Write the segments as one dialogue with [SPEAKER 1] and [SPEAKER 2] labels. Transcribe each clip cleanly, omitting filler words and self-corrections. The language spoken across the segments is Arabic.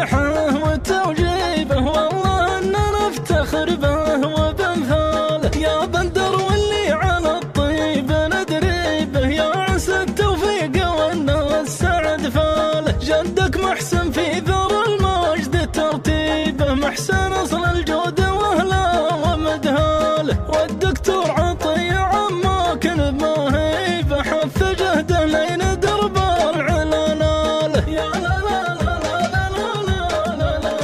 [SPEAKER 1] مدحه وتوجيبه، والله اننا نفتخر به وبمثاله. يا بندر واللي على الطيب ندري به، يا عسى التوفيق والناس سعد فاله. جدك محسن في ذر المجد ترتيبه، محسن اصل الجود واهله ومدهاله. والدكتور عطية عماك بمهيبه، حث جهده لين درب العلا ناله. يا لا لا لا لا لا لا لا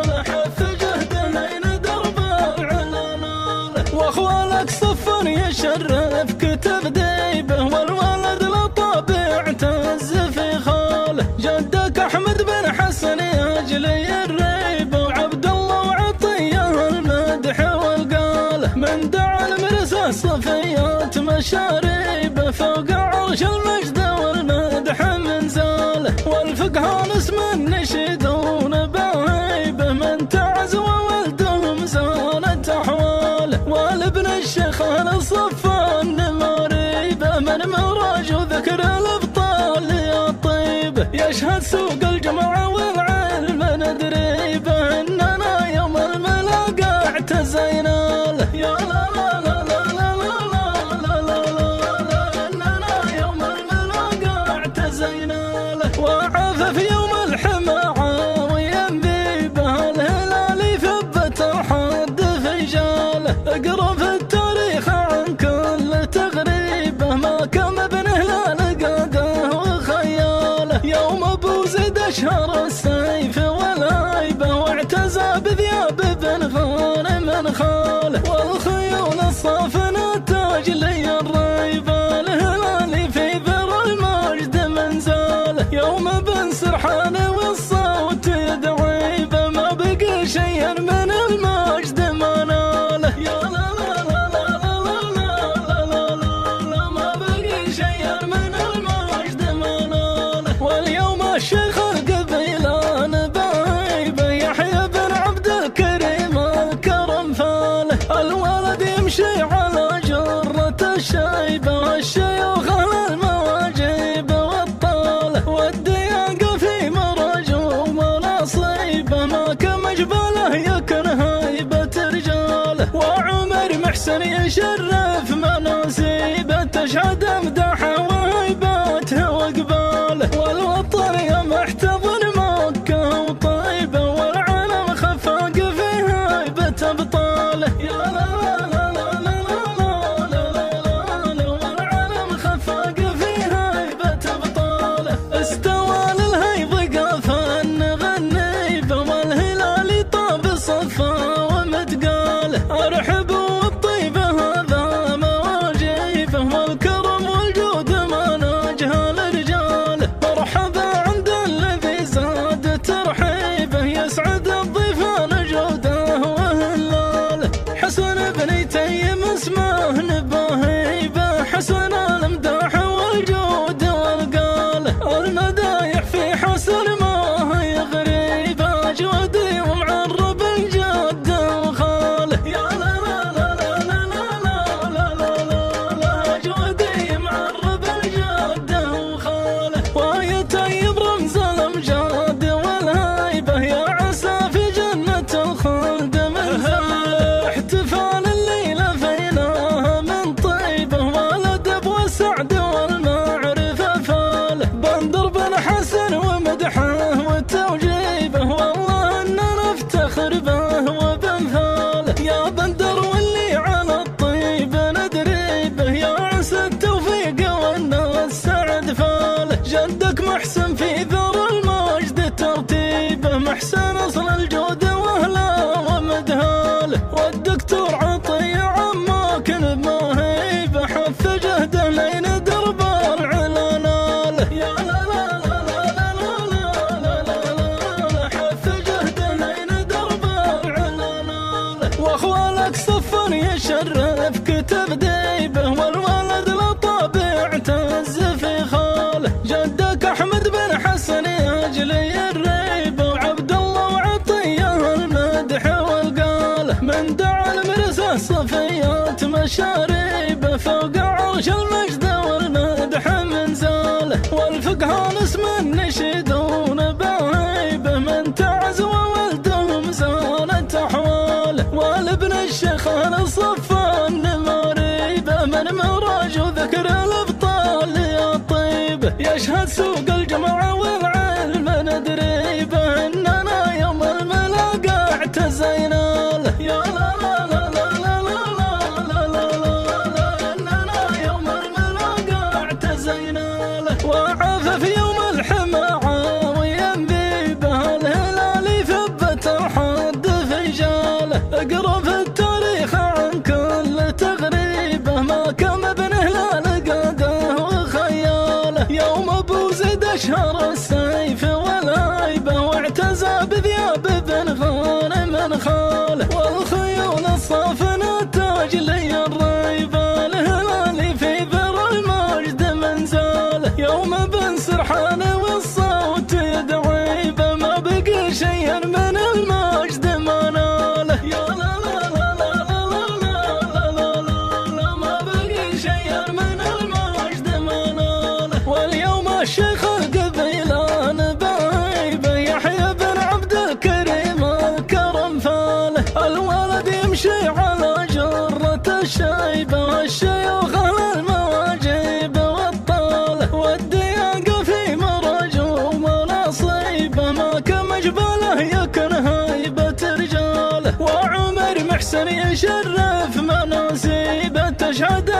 [SPEAKER 1] لا، حث جهده لين درب العلا ناله. واخوالك صفر يشرفك تبديبه، والولد لطابع اعتز في خاله. جدك احمد بن حسن يجلي الريبه، وعبد الله وعطيه المدح والقاله. من دعا المرسى صفيات مشاريبه، فوق عرش المجد والمدح منزاله. والفقهان اسم النشيدون بهيبه، من تعز وولدهم زانت احواله. والابن الشيخ اهل صفان مريبه، من مراج وذكر الابطال يا طيبه. يشهد سوق الجمعه والعلم ندري به، اننا يوم الملاقى اعتزينا له. يا لا لا لا لا لا لا لا لا لا، اننا يوم الملاقى اعتزينا له. وعاف في يوم الحمى وينبيبه، الهلال ثبت الحد في جاله. اقرا في التاريخ عن كل تغريبه، ما كان ابن هلال قاده وخياله. يوم ابو زيد اشهر السيف والهيبه، واعتزى بذياب بن غانم خاله. والخيول الصافنه تاج لي الريبه، الهلال في ذر المجد منزاله. يوم بن سرحان والصوت يدعي به، ما بقي شيئا من المجد ما ناله. يا لا لا لا لا لا لا لا لا، ما بقي شيئا من المجد ما ناله. واليوم الشيخ القبيلان بهيبه، يحيى بن عبد الكريم الكرم فاله. الولد يمشي على جرة الشيبه، والشيوخ اهل المواجيب والطاله. والدياقه في مرج ومناصيبه، ما كمجبله يكن هيبه رجاله. وعمر محسن يشرف مناسيبه، تشهد امدحه وهيبته واقباله. والوطن يا محتضن مكه وطيبه، والعالم خفاق في هيبه ابطاله. يا لا لا لا لا لا لا لا، والعالم خفاق في هيبه ابطاله. استوى للهيض قافا غنيبه، والهلال طاب صفا ومتقاله. ارحب والطيبه هذا مواجيبه، والكرم والجود مناجها لرجاله. مرحبا عند الذي زاد ترحيبه، يسعد الضيفان جوده وهلاله. حسن بن تيم اسمه نباهيبه، حسن المداح والجود والقاله. المدايح في حسن ما هي غريبه، جودي ومعرب الجد وخاله. يا لا لا لا لا لا لا لا لا، جودي معرب الجد وخاله. ويطيب رمز الامجاد والهيبه، يا عسى في جنه الخلد منزاله. احتفال الليله فيناه من طيبه، والادب والسعد والمعرفه فاله. بندر بن حسن ومدحه وتوجيبه، والله اننا نفتخر به وبمثاله. يا بندر واللي على الطيب ندري به، يا عسى التوفيق والناس سعد فاله. جدك محسن في ذر المجد ترتيبه، محسن اصل الجود واهله ومدهاله. والدكتور عطية عماك بمهيبه، حث جهده لين درب العلا ناله. يا لا لا لا لا لا لا لا لا، حث جهده لين درب العلا ناله. واخوالك صفر يشرفك تبديبه، والولد لطابع اعتز في خاله. جدك احمد بن حسن يجلي الريبه، وعبد الله وعطيه المدح والقاله. من دعا المرسى صفيات مشاريبه، فوق عرش المجد والمدح منزاله. والفقهان اسم النشيدون بهيبه، من تعز يشهد سوق الجمع والعلم ندري به اننا يوم الملاقى اعتزينا له. يا لا لا لا لا لا لا لا لا لا اننا يوم الملاقى اعتزينا له. وعافى في يوم الحمى وينبي به الهلال ثبت الحد في جاله. اقرا في التاريخ عن كل تغريبه ما كان ابن هلال قاده وخياله. يوم بوزيد اشهر السيف والهيبه واعتزى بذياب بن غانم خاله. والخيول الصافنه تاج لي الريبه الهلال في ذر المجد منزاله. يوم بن سرحان والصوت يدعي به ما بقي شيء من المجد ما ناله. يا لا لا لا لا لا لا لا لا ما بقي شيء من المجد ما ناله. واليوم الشيخ القبيلان بهيبه يحيى بن عبد الكريم الكرم فاله. الولد يمشي على جرة الشيبه الشيوخ المواجيب والطاله. والدياق في مرج ومناصيبه ما كان مجبله يكن هيبة رجاله. وعمر محسن يشرف مناسيبه تشهد